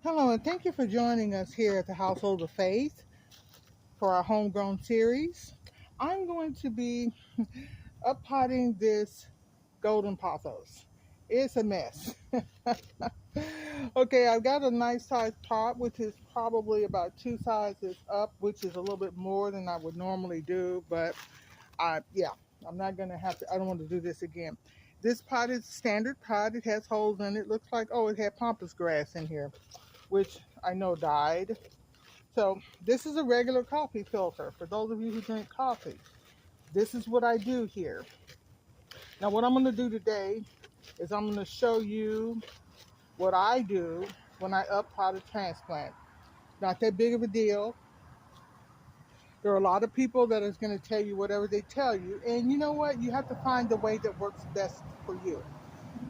Hello, and thank you for joining us here at the Household of Faith for our homegrown series. I'm going to be uppotting this golden pothos. It's a mess. Okay, I've got a nice sized pot, which is probably about two sizes up, which is a little bit more than I would normally do, but yeah, I'm not gonna have to. I don't want to do this again. This pot is a standard pot. It has holes in it. Looks like, oh, it had pampas grass in here, which I know died. So this is a regular coffee filter. For those of you who drink coffee, this is what I do here. Now what I'm going to do today is I'm going to show you what I do when I uppot a transplant. Not that big of a deal. There are a lot of people that is going to tell you whatever they tell you. And you know what? You have to find the way that works best for you.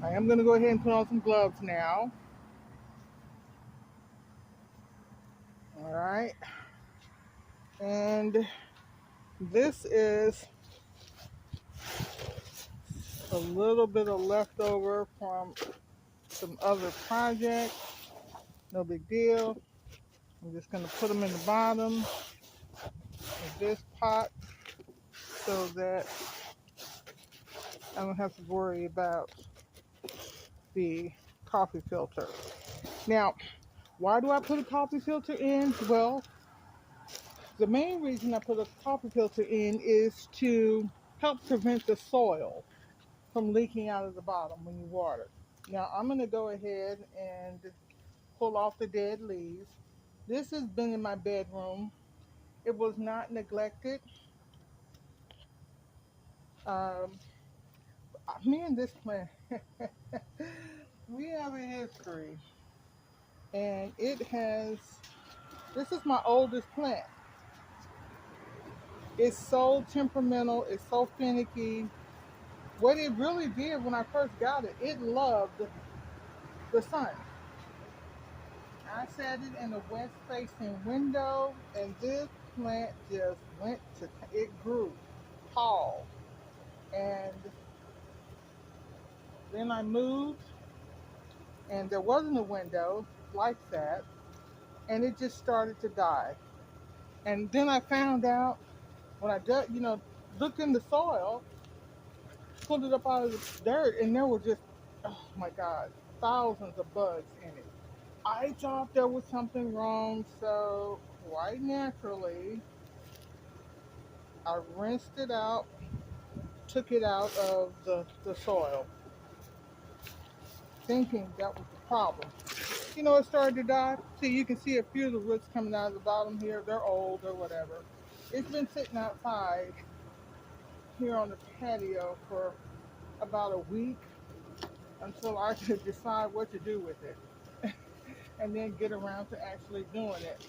I am going to go ahead and put on some gloves now. All right. And this is a little bit of leftover from some other projects. No big deal. I'm just going to put them in the bottom of this pot so that I don't have to worry about the coffee filter. Now, why do I put a coffee filter in? Well, the main reason I put a coffee filter in is to help prevent the soil from leaking out of the bottom when you water. Now, I'm going to go ahead and pull off the dead leaves. This has been in my bedroom. It was not neglected. Um, Me and this plant, we have a history, and it has. This is my oldest plant. It's so temperamental. It's so finicky. What it really did when I first got it, it loved the sun. I set it in a west-facing window, and this plant just went to. It grew tall, and then I moved, and there wasn't a window like that, and it just started to die. And then I found out when I dug, looked in the soil, pulled it up out of the dirt, and there were just, oh my God, thousands of bugs in it. I thought there was something wrong, so quite naturally, I rinsed it out, took it out of the soil, thinking that was the problem. It started to die. See, you can see a few of the roots coming out of the bottom here. They're old or whatever. It's been sitting outside here on the patio for about a week until I could decide what to do with it and then get around to actually doing it.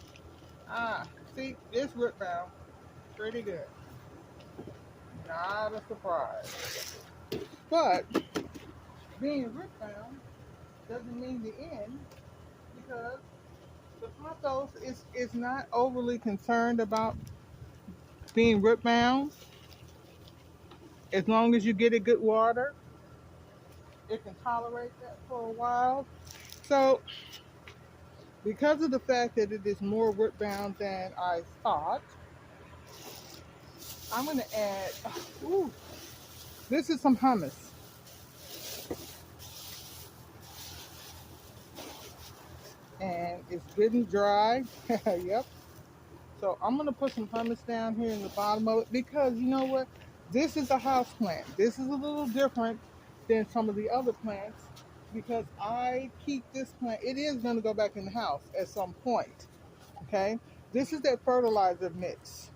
See, it's root bound. Pretty good. Not a surprise. But being root bound doesn't mean the end because the pothos is not overly concerned about being root bound. As long as you get it good water, it can tolerate that for a while. So because of the fact that it is more root bound than I thought, I'm going to add, ooh, this is some hummus. And it's good and dry. Yep. So I'm going to put some hummus down here in the bottom of it because you know what? This is a house plant. This is a little different than some of the other plants because I keep this plant. It is going to go back in the house at some point. Okay. This is that fertilizer mix.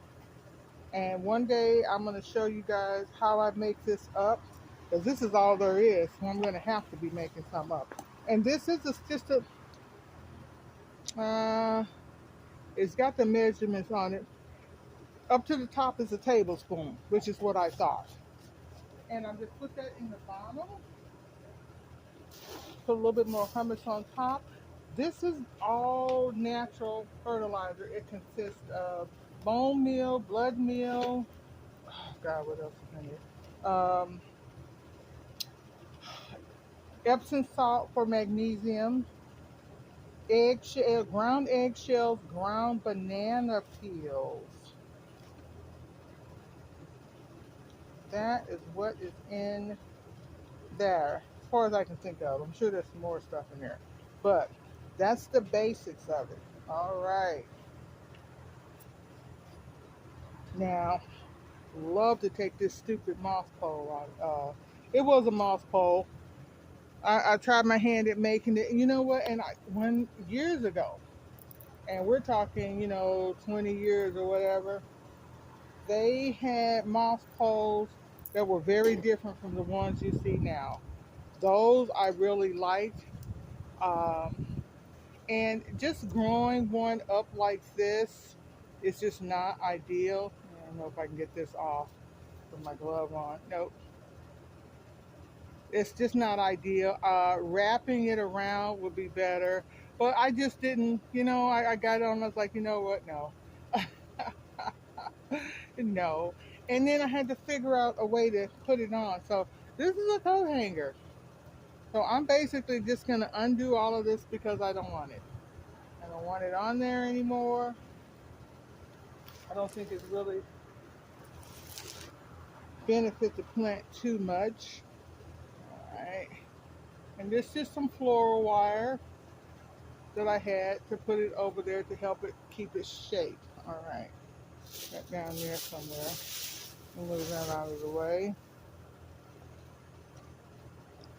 And one day I'm going to show you guys how I make this up because this is all there is. So I'm going to have to be making some up. And this is just it's got the measurements on it. Up to the top is a tablespoon, which is what I thought. And I just put that in the bottom. Put a little bit more hummus on top. This is all natural fertilizer. It consists of bone meal, blood meal. Oh God, what else is in it? Epsom salt for magnesium. Eggshell, ground eggshells, ground banana peels. That is what is in there, as far as I can think of. I'm sure there's some more stuff in there, but that's the basics of it. All right. Now, love to take this stupid moss pole out. It was a moss pole. I tried my hand at making it. You know what? And one years ago, and we're talking, 20 years or whatever, they had moss poles that were very different from the ones you see now. Those I really liked. Um, and just growing one up like this is just not ideal. I don't know if I can get this off with my glove on. Nope. It's just not ideal. Wrapping it around would be better. But I just didn't, I got it on. I was like, you know what? No. No. And then I had to figure out a way to put it on. So this is a coat hanger. So I'm basically just going to undo all of this because I don't want it. I don't want it on there anymore. I don't think it's really benefit the plant too much. All right. And this is some floral wire that I had to put it over there to help it keep its shape. All right. That down there somewhere. Move that out of the way.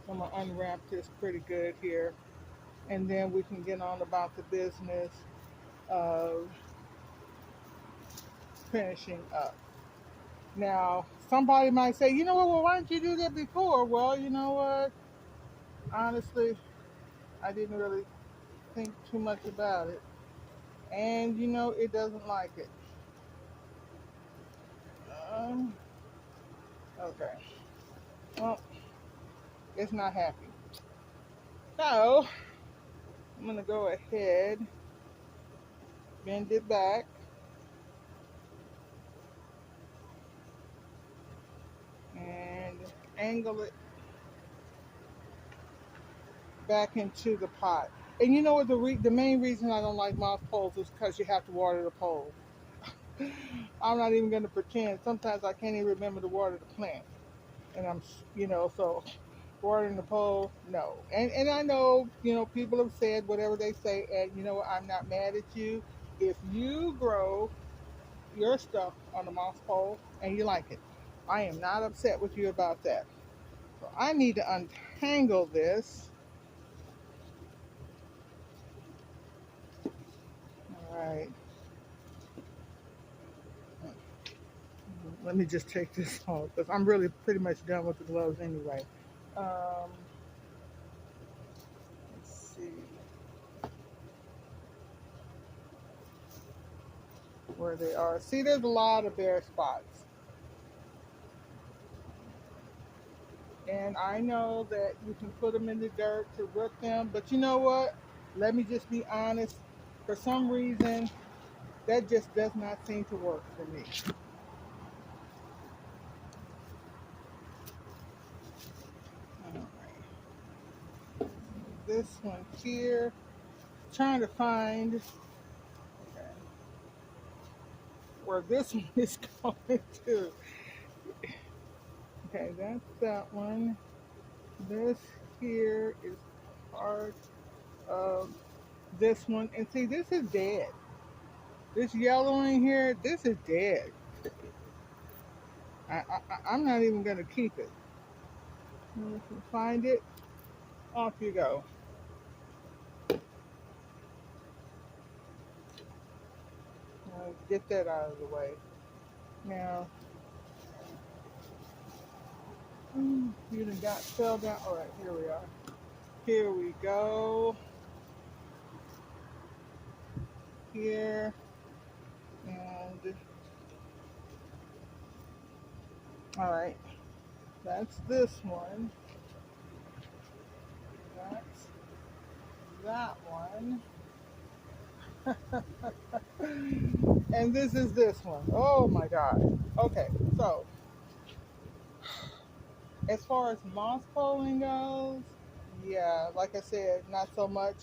I'm going to unwrap this pretty good here. And then we can get on about the business of finishing up. Now, somebody might say, you know what, well, why didn't you do that before? Well, you know what? Honestly, I didn't really think too much about it. And, it doesn't like it. Um, okay. Well, it's not happy. So, I'm going to go ahead, bend it back, and angle it back into the pot. And you know what? The main reason I don't like moss poles is because you have to water the pole. I'm not even going to pretend. Sometimes I can't even remember to water the plant. And so watering the pole, no. And I know, people have said whatever they say, and you know what? I'm not mad at you. If you grow your stuff on the moss pole and you like it, I am not upset with you about that. So I need to untangle this. All right. Let me just take this off because I'm really pretty much done with the gloves anyway. Um, let's see where they are. See, there's a lot of bare spots. And I know that you can put them in the dirt to root them, but you know what? Let me just be honest. For some reason, that just does not seem to work for me. All right. This one here, trying to find where this one is going to. Okay, that's that one. This here is part of this one. And see, this is dead. This yellow in here, this is dead. I'm not even going to keep it. If you find it, off you go. Get that out of the way. Now, you done got fell down. All right, here we are. Here we go. Here. And, all right. That's this one. That's that one. And this is this one. Oh my God. Okay, so as far as moss polling goes, yeah, like I said, not so much.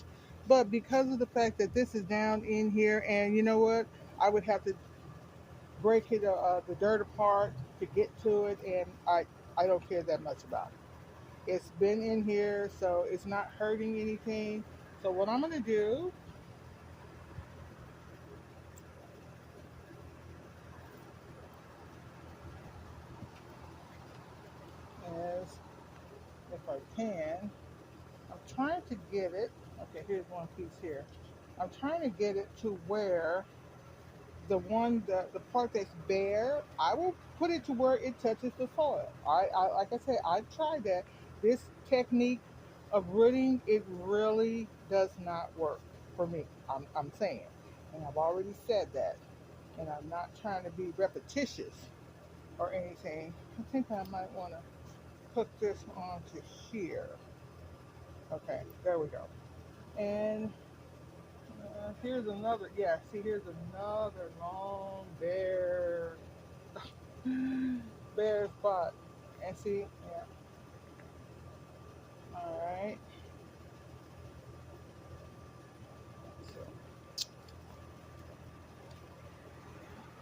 But because of the fact that this is down in here, and you know what, I would have to break it, the dirt apart to get to it, and I don't care that much about it. It's been in here, so it's not hurting anything. So what I'm gonna do is, if I can, I'm trying to get it. Okay, here's one piece here. I'm trying to get it to where the part that's bare, I will put it to where it touches the soil. I like I said, I tried that. This technique of rooting, it really does not work for me. I'm saying, and I've already said that, and I'm not trying to be repetitious or anything. I think I might want to hook this onto here. Okay, there we go. And here's another. Yeah, see, here's another long bare spot. And see, yeah. All right. So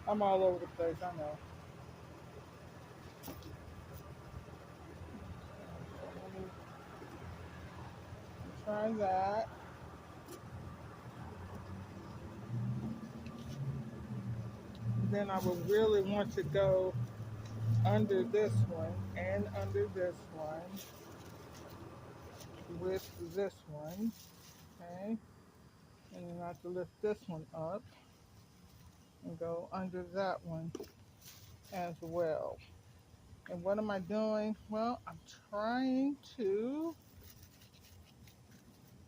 I'm all over the place. I know. So let me try that. Then I would really want to go under this one and under this one with this one. Okay. And then I have to lift this one up and go under that one as well. And what am I doing? Well, I'm trying to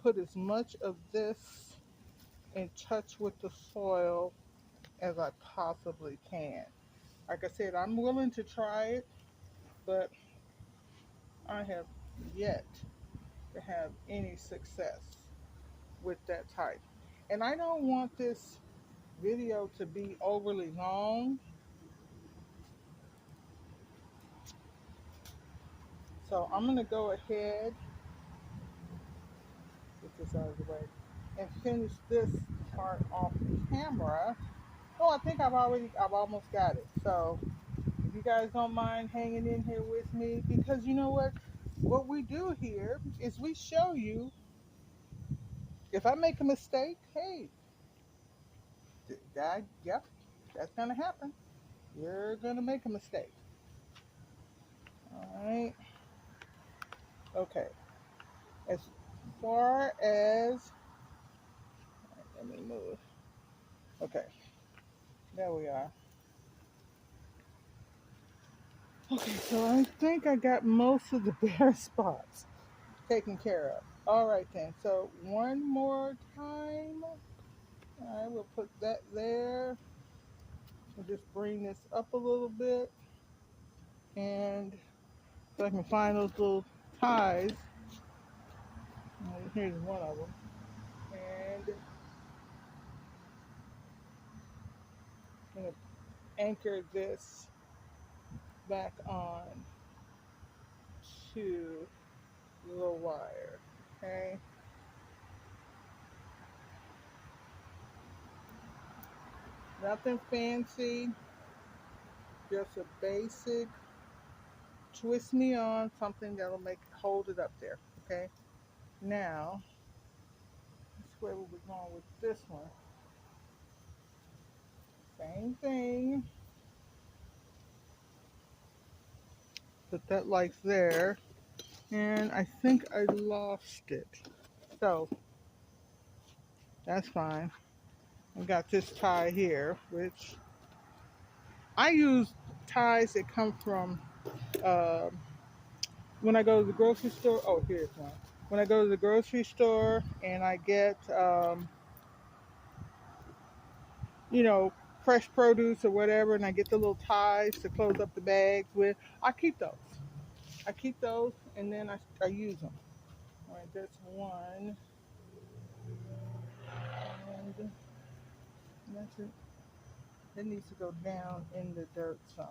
put as much of this in touch with the soil as I possibly can. Like I said, I'm willing to try it, but I have yet to have any success with that type. And I don't want this video to be overly long, so I'm going to go ahead, get this out of the way, and finish this part off camera. Oh, I think I've almost got it. So if you guys don't mind hanging in here with me, because you know what? What we do here is we show you, if I make a mistake, hey, yep, that's gonna happen. You're gonna make a mistake. All right. Okay. As far as, let me move. Okay. There we are. Okay. So I think I got most of the bare spots taken care of. All right then. So one more time. All right. We'll put that there. We'll just bring this up a little bit, and so I can find those little ties. Here's one of them. And I'm going to anchor this back on to the little wire. Okay. Nothing fancy, just a basic twist me on, something that'll make hold it up there. Okay. Now, that's where we'll be going with this one. Same thing. Put that like there. And I think I lost it. So that's fine. I got this tie here, which I use ties that come from uh, when I go to the grocery store. Oh, here's one. When I go to the grocery store and I get, you know, fresh produce or whatever, and I get the little ties to close up the bags with, I keep those. I keep those, and then I use them. All right, that's one. And that's it. It needs to go down in the dirt some.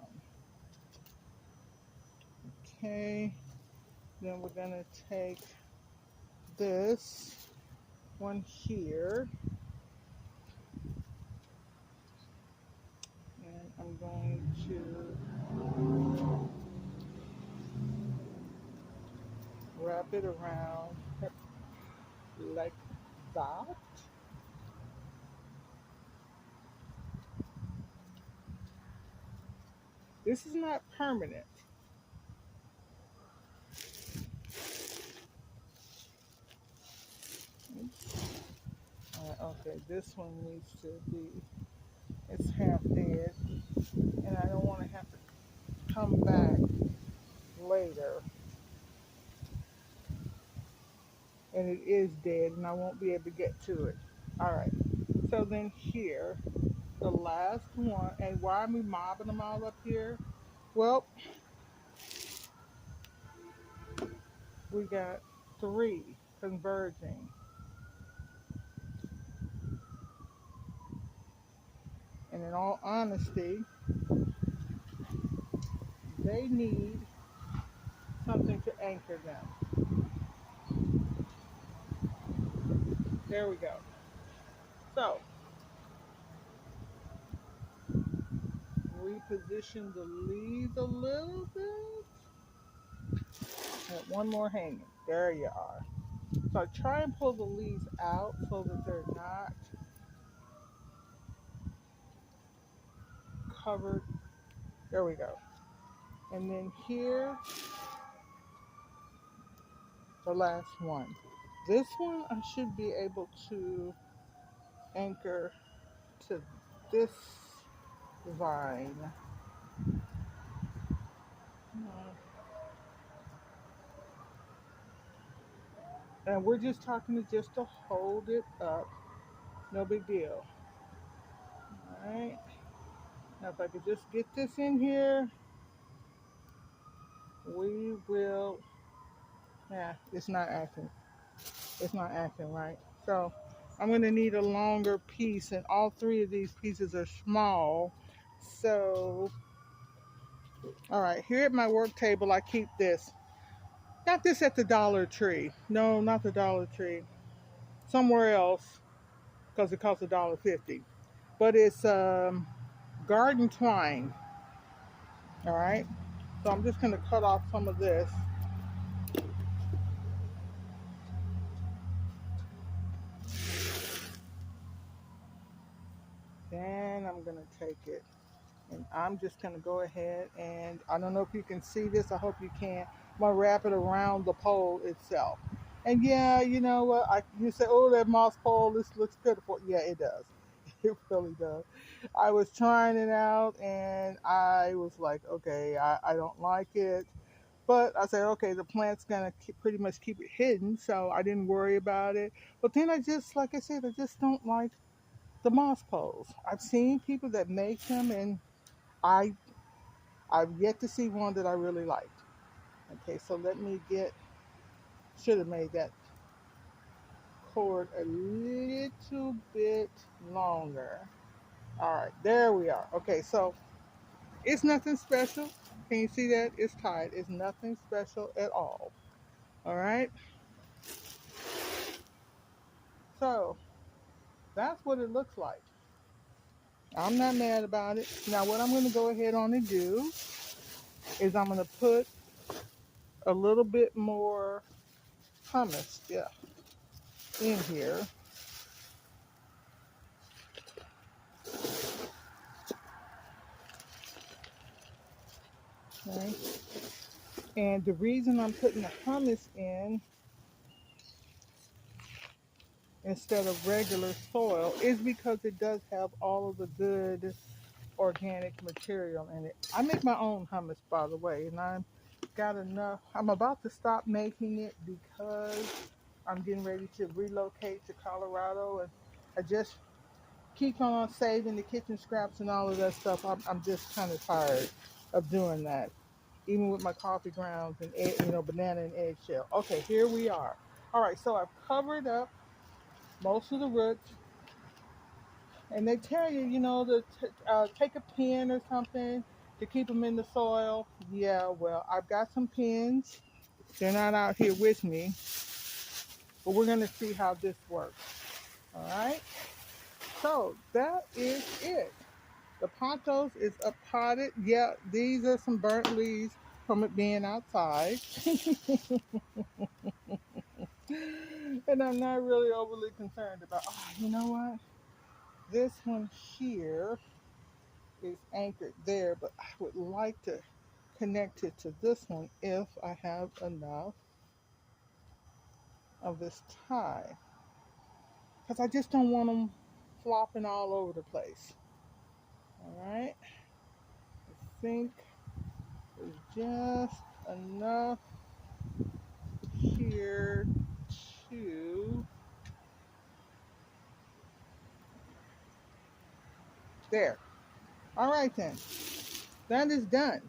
Okay. Then we're going to take this one here. And I'm going to wrap it around like that. This is not permanent. Okay, this one needs to be, it's half dead, and I don't want to have to come back later, and it is dead, and I won't be able to get to it. All right, so then here, the last one, and why am we mobbing them all up here? Well, we got three converging, and in all honesty, they need something to anchor them. There we go. So, reposition the leaves a little bit. And one more hanging. There you are. So I try and pull the leaves out so that they're not covered. There we go. And then here, the last one. This one I should be able to anchor to this vine. And we're just talking to just to hold it up. No big deal. All right. Now if I could just get this in here, we will. Yeah, it's not acting. It's not acting right. So I'm going to need a longer piece, and all three of these pieces are small. So, all right, here at my work table, I keep this. Got this at the Dollar Tree. No, not the Dollar Tree. Somewhere else, because it costs $1.50. But it's garden twine. All right. So I'm just going to cut off some of this. Then I'm going to take it. And I'm just going to go ahead and I don't know if you can see this. I hope you can. I'm going to wrap it around the pole itself. And yeah, you know what? You say, oh, that moss pole, this looks pitiful. Yeah, it does. It really does. I was trying it out and I was like, okay, I don't like it. But I said, okay, the plant's going to pretty much keep it hidden. So I didn't worry about it. But then I just, like I said, I just don't like the moss poles. I've seen people that make them and I I've yet to see one that I really liked. Okay, so let me get, should have made that cord a little bit longer. All right, there we are. Okay, so it's nothing special. Can you see that? It's tied. It's nothing special at all. All right, so that's what it looks like. I'm not mad about it. Now, what I'm going to go ahead on and do is I'm going to put a little bit more hummus, yeah, in here. Okay. And the reason I'm putting the hummus in instead of regular soil is because it does have all of the good organic material in it. I make my own hummus, by the way, and I've got enough. I'm about to stop making it because I'm getting ready to relocate to Colorado, and I just keep on saving the kitchen scraps and all of that stuff. I'm just kind of tired of doing that, even with my coffee grounds and egg, banana and eggshell. Okay, here we are. All right, so I've covered up most of the roots, and they tell you, to take a pin or something to keep them in the soil. Yeah, well, I've got some pins. They're not out here with me, but we're going to see how this works. All right. So that is it. The pothos is up potted. Yeah, these are some burnt leaves from it being outside. And I'm not really overly concerned about, oh, you know what? This one here is anchored there, but I would like to connect it to this one if I have enough of this tie. Because I just don't want them flopping all over the place. All right. I think there's just enough here to there. All right then. That is done.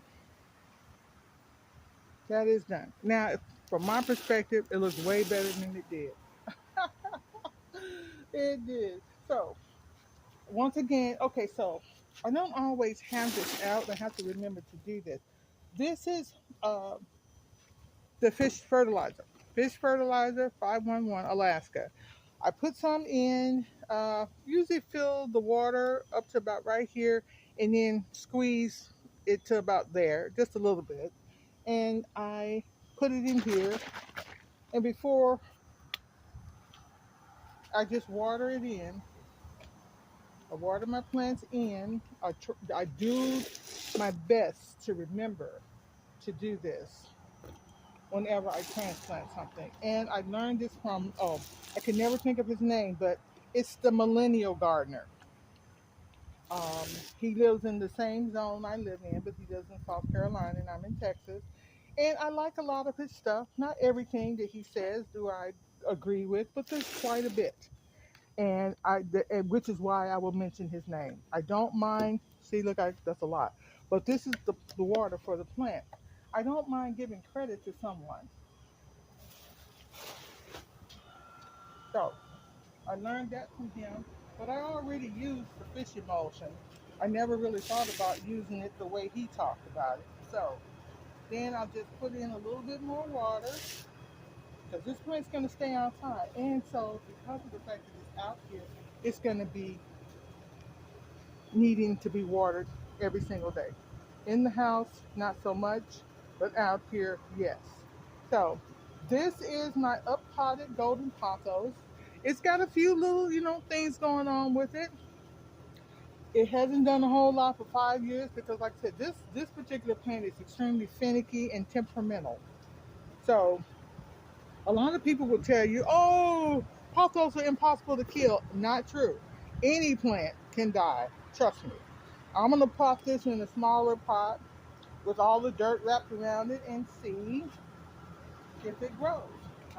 That is done. Now, from my perspective, it looks way better than it did. It did. So, once again, okay, so I don't always have this out. I have to remember to do this. This is uh, the fish fertilizer 511 Alaska. I put some in, usually fill the water up to about right here and then squeeze it to about there, just a little bit. And I put it in here. And before I just water it in, I water my plants in. I do my best to remember to do this whenever I transplant something. And I learned this from, oh, I can never think of his name, but it's the Millennial Gardener. Um, he lives in the same zone I live in, but he lives in South Carolina and I'm in Texas. And I like a lot of his stuff. Not everything that he says do I agree with, but there's quite a bit. And which is why I will mention his name. I don't mind. See, look, that's a lot. But this is the water for the plant. I don't mind giving credit to someone. So I learned that from him. But I already used the fish emulsion. I never really thought about using it the way he talked about it. So then I'll just put in a little bit more water because this plant's going to stay outside. And so because of the fact that it's out here, it's going to be needing to be watered every single day. In the house, not so much, but out here, yes. So this is my up potted golden pothos. It's got a few little, things going on with it. It hasn't done a whole lot for 5 years because, like I said, this particular plant is extremely finicky and temperamental. So a lot of people will tell you, "Oh, pothos are impossible to kill." Not true. Any plant can die. Trust me. I'm gonna pop this in a smaller pot with all the dirt wrapped around it and see if it grows.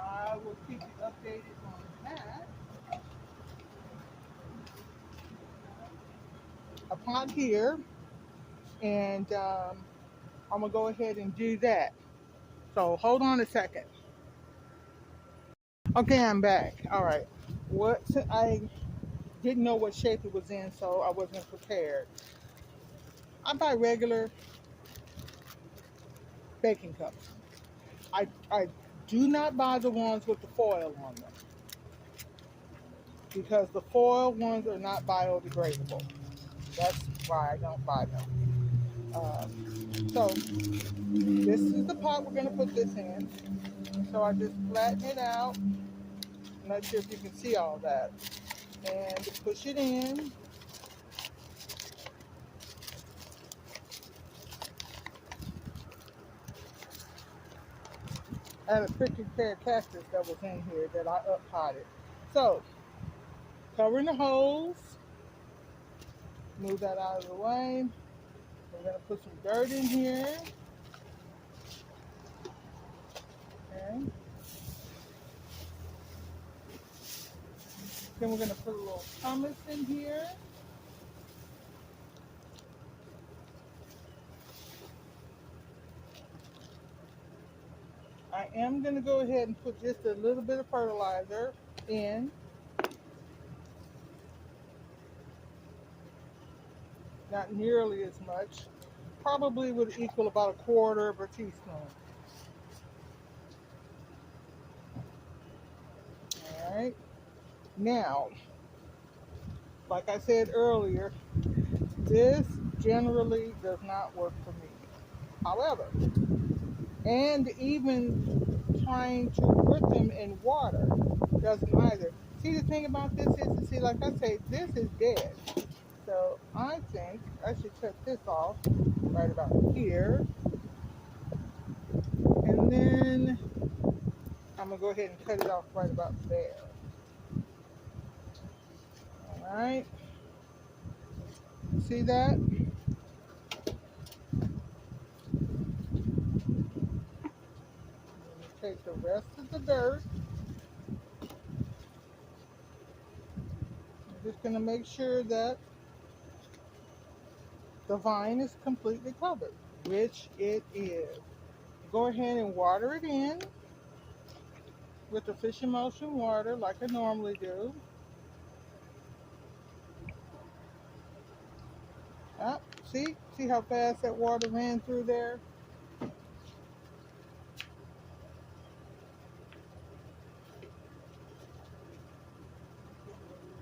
I will keep you updated on that. A pot here, and I'm gonna go ahead and do that. So hold on a second. Okay, I'm back. All right. I didn't know what shape it was in, so I wasn't prepared. I buy regular baking cups. I do not buy the ones with the foil on them because the foil ones are not biodegradable. That's why I don't buy them. So this is the pot we're going to put this in. So I just flatten it out. I'm not sure if you can see all that. And push it in. I had a pretty pair of cactus that was in here that I up potted. So covering the holes. Move that out of the way. We're going to put some dirt in here. Okay. Then we're going to put a little pumice in here. I am going to go ahead and put just a little bit of fertilizer in. Not nearly as much. Probably would equal about a quarter of a teaspoon. right? Now, like I said earlier, this generally does not work for me. However, and even trying to put them in water doesn't either. See, the thing about this is, see, like I say, this is dead. So I think I should cut this off right about here. And then I'm going to go ahead and cut it off right about there. All right. See that? Take the rest of the dirt. I'm just going to make sure that the vine is completely covered, which it is. Go ahead and water it in with the fish emulsion water like I normally do. Yep. See how fast that water ran through there? You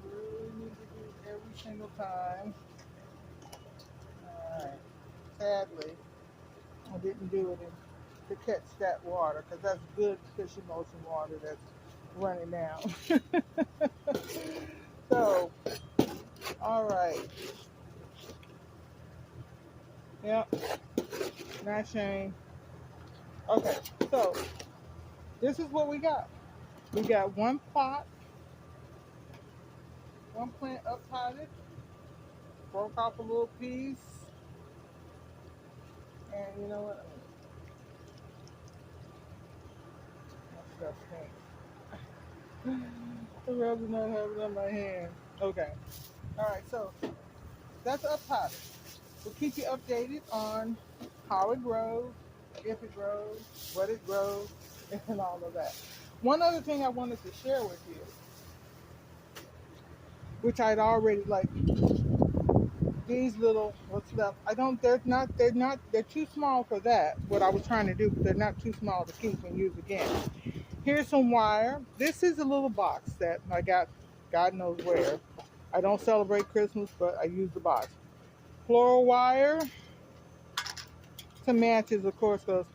really need to do every single time. All right. Sadly, I didn't do it to catch that water because that's good fish emulsion water that's running down. So, all right. Yep. Not Shane. Okay. So this is what we got. We got one pot, one plant up potted, broke off a little piece, and you know what? That stuff stinks. I'd rather not have it on my hand. Okay. All right. So that's up potted. We'll keep you updated on how it grows, if it grows, what it grows, and all of that. One other thing I wanted to share with you, which I'd already like, these little what's left. I don't. They're too small for that. What I was trying to do, but they're not too small to keep and use again. Here's some wire. This is a little box that I got, God knows where. I don't celebrate Christmas, but I use the box. Floral wire. Some matches, of course, because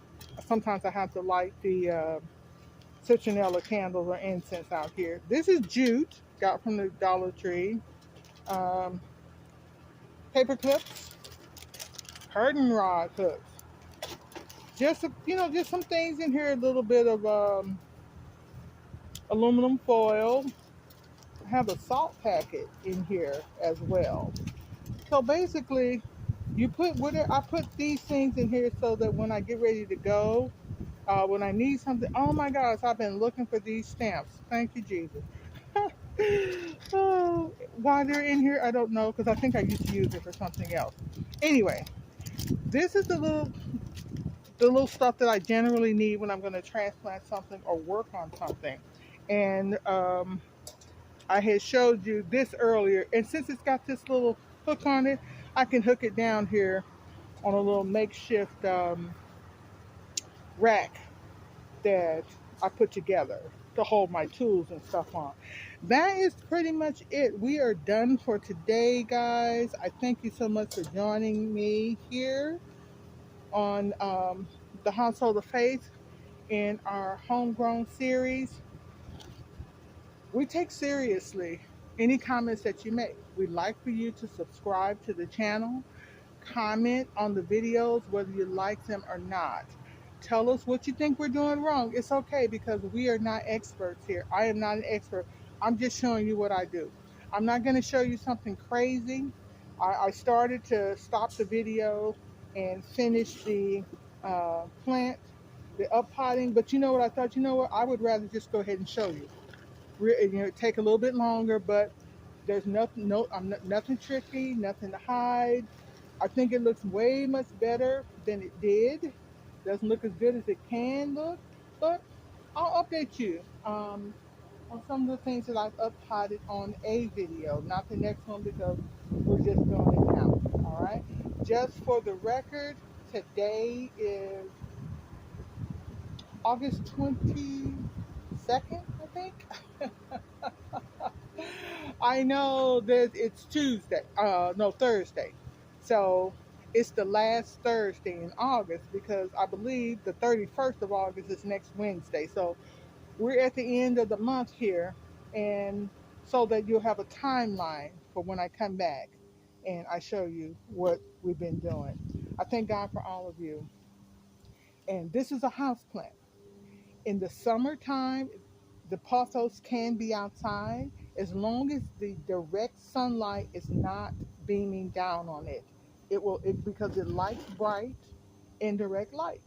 sometimes I have to light the citronella candles or incense out here. This is jute, got from the Dollar Tree. Um, Paper clips, curtain rod hooks. Just just some things in here. A little bit of aluminum foil. I have a salt packet in here as well. So basically, you put whatever. I put these things in here so that when I get ready to go, when I need something. Oh my gosh, I've been looking for these stamps. Thank you, Jesus. Oh, why they're in here, I don't know, because I think I used to use it for something else. Anyway, this is the little stuff that I generally need when I'm going to transplant something or work on something. And I had showed you this earlier, and since it's got this little hook on it, I can hook it down here on a little makeshift rack that I put together to hold my tools and stuff on. That is pretty much it. We are done for today, guys. I thank you so much for joining me here on the Household of Faith in our homegrown series. We take seriously any comments that you make. We'd like for you to subscribe to the channel, comment on the videos whether you like them or not. Tell us what you think we're doing wrong. It's okay because we are not experts here. I am not an expert. I'm just showing you what I do. I'm not going to show you something crazy. I started to stop the video and finish the plant, the up potting, but you know what I thought? You know what? I would rather just go ahead and show you. Take a little bit longer, but there's nothing, nothing tricky, nothing to hide. I think it looks way much better than it did. Doesn't look as good as it can look, but I'll update you on some of the things that I've uploaded on a video, not the next one because we're just doing it now. All right. Just for the record, today is August 22nd, I think. I know that it's Tuesday, no, Thursday. So it's the last Thursday in August because I believe the 31st of August is next Wednesday. So we're at the end of the month here, and so that you'll have a timeline for when I come back and I show you what we've been doing. I thank God for all of you. And this is a house plant. In the summertime, the pothos can be outside as long as the direct sunlight is not beaming down on it. Because it likes bright, indirect light.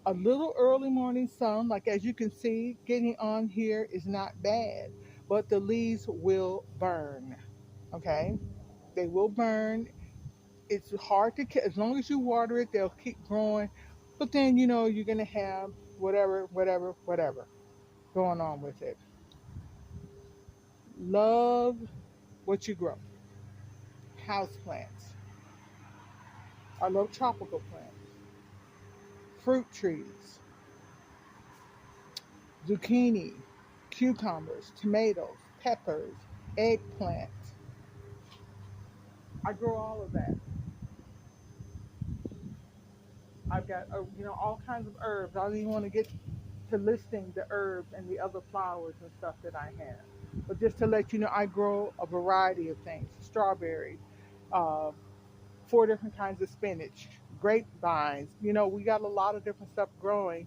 A little early morning sun, like as you can see, getting on here is not bad, but the leaves will burn. Okay, they will burn. It's hard to as long as you water it, they'll keep growing. But then you're gonna have whatever going on with it. Love what you grow. House plants. I love tropical plants. Fruit trees, zucchini, cucumbers, tomatoes, peppers, eggplant. I grow all of that. I've got all kinds of herbs. I don't even want to get to listing the herbs and the other flowers and stuff that I have. But just to let you know, I grow a variety of things: strawberries, uh, 4 different kinds of spinach, grapevines. We got a lot of different stuff growing.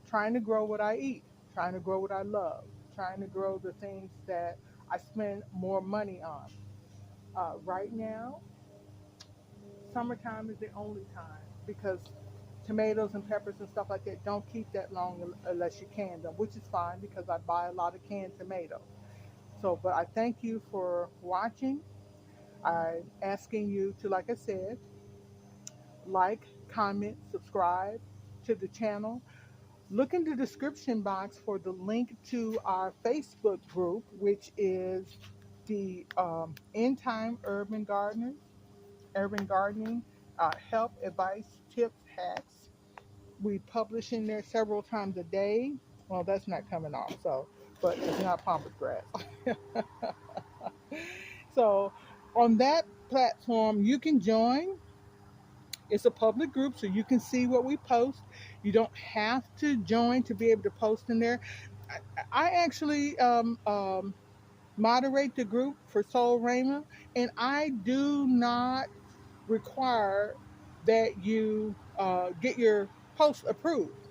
Trying to grow what I eat, trying to grow what I love, trying to grow the things that I spend more money on. Right now, summertime is the only time because tomatoes and peppers and stuff like that don't keep that long unless you can them, which is fine because I buy a lot of canned tomatoes. So, but I thank you for watching. I'm asking you to, like I said, like, comment, subscribe to the channel. Look in the description box for the link to our Facebook group, which is the End Time Urban Gardening, help, advice, tips, hacks. We publish in there several times a day. Well, that's not coming off, so, but it's not pampas grass. So, on that platform, you can join. It's a public group, so you can see what we post. You don't have to join to be able to post in there. I actually moderate the group for Soul Rama, and I do not require that you get your post approved.